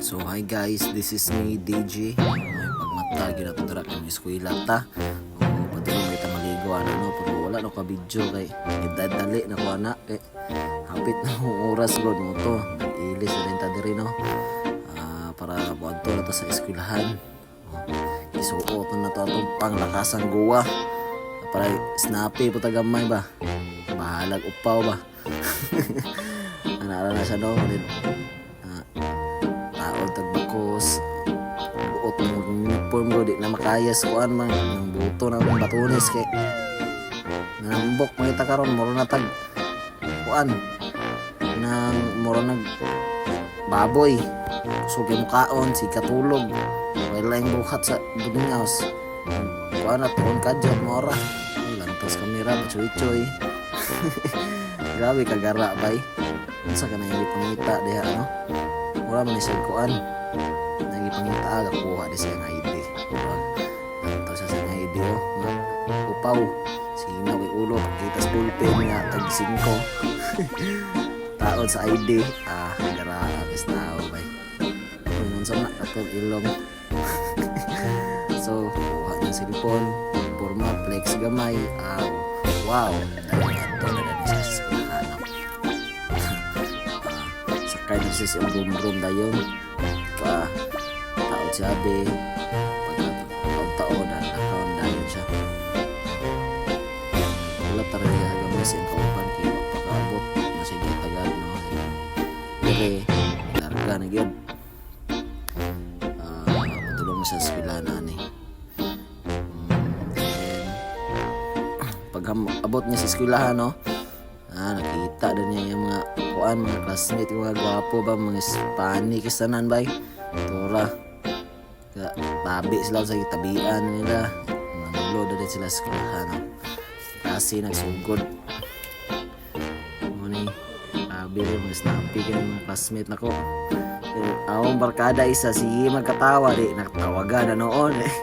So hi guys, this is me DJ. Pagmatag yun nato dara kami eskwela ta. Patulong kita maligo no, pero wala no ka video kay dali na ko ana kay hapit na ang oras god mo to. Nag-ilis na rin ta diri no. Para buadto na to sa eskwelahan. Isuot na to atong panglakasang guwa. Para snappy po tagamay ba. Bahalag upaw ba. Anara na siya no. Taon tagbakos. Buot mo ng uniform ko. Di na makayas kuan man. Ang buto na ng batunis kay nambok mga karon moro na tag kuan nang moro nag baboy. Sugi mo kaon si katulog. Wala yung buhat sa buding house. Kuan na tuon ka dyan mora. Lantos kamera machoy-choy. Grabe kagara bay. Unsa ka na hindi pangita diha no? Mura man siya kuan. Nagi pangita aga kuha di siya ng ID. Lantos sa ng ID oh. Upaw. Sige na may ulo kita sa bullpen nga tag 5. Taon sa ID. Gara abis tao bay. Unsa na atong ilong. So, kuha ng cellphone, forma, flex gamay, wow, dahil ato na rin siya sa eskwelahan. Sakay na siya sa room dayon, taon siya be, pagkataon na nakaon dayon siya. Wala talaga gamay siya ang kaupan, kaya pagkaabot, masigit agad, no? Pero, larga na yun. Patulong mo sa eskwelahan eh. Pag abot niya sa eskwelahan no, nakita din niya yung mga kuan, mga classmate, yung mga gwapo ba, mga Spani kisanan bay tura tabi sila sa tabian nila, manulo din sila sa eskwelahan no? Kasi nagsugod mo ni tabi rin mga snappy ka mga classmate na ko. Awang barkada isa sige magkatawa di nakatawagan na noon eh.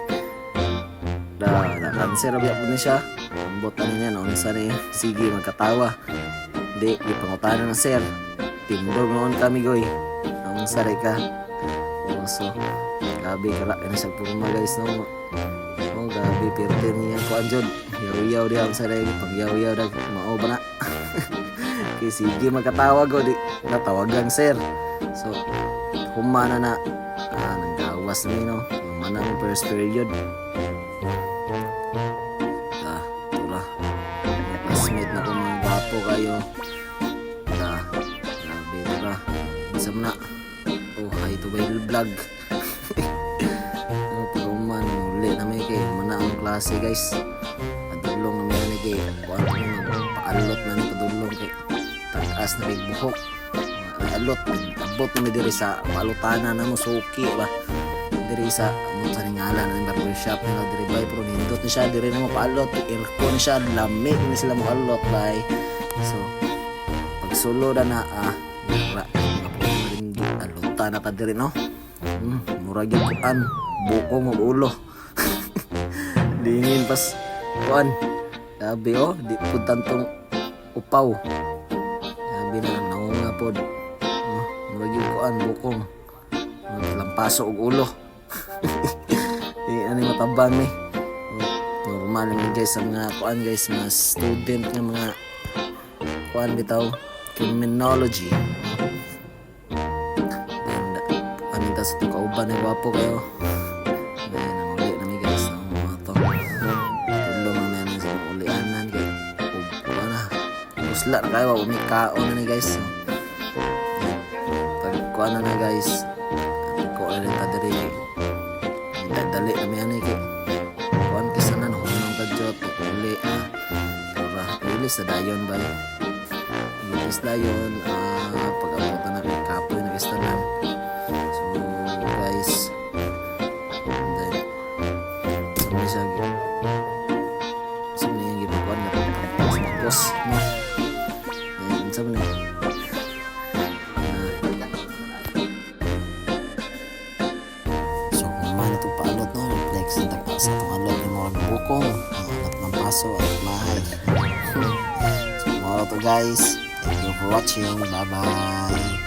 Na-cancer biya po na siya. Ang botan niya noon sa niya. Sige magkatawa. Di pangutanan ng sir. Tindog noon kami goy. Ang saray ka. So gabi karak na siya purma guys no. Gabi pirte niya ko anjod. Yaw-yaw di ang saray. Pag yaw-yaw na mao ba na. Kaya sige magkatawa go di natawagang sir. So humana na nanggawas na no. Yung mana ng first period. Tura classmate na kung mga bapo kayo. Grabe tura. Isa mo na. Oh hi to by vlog. Pag-uman muli na may kayo mana ang klase guys. Padulong na may kayo. Kuwan ko paalot na ni padulong kayo. Tag-as na may buhok. Alot, abot na may diri sa palutana na mo suki ba diri sa sa ningalan ng barbershop nila diri bay pero nindot na siya diri na mo paalot aircon siya lamig na sila mo alot bay so pag sulod na ringi alota na ta diri no murag yung kuan buko mo ulo dingin pas kuan sabi oh di pud tantong upaw sabi na naunga pod murag yung kuan bukong lampaso og ulo. Ano yung matabang ni normal naman guys ang mga kuan guys mga student ng mga kuan bitaw criminology and ano ta sa kauban na gwapo kayo ayan ang uli na may guys ang mga to tulong naman sa mga ulianan kay kuan na usla na kayo umikaon na ni guys pag kuan na guys kuan na ta diri dali kami ani kay kuan kisanan hunong kadjot uli para ilis sa dayon ba ilis dayon pag-abot na kay kapoy na kisanan so guys then sabi siya sabi niya gipagkuan na tapos no sabi niya sa itong alot ng mga bukong ang alat ng paso at mahay. So, mga to guys, thank you for watching, bye bye.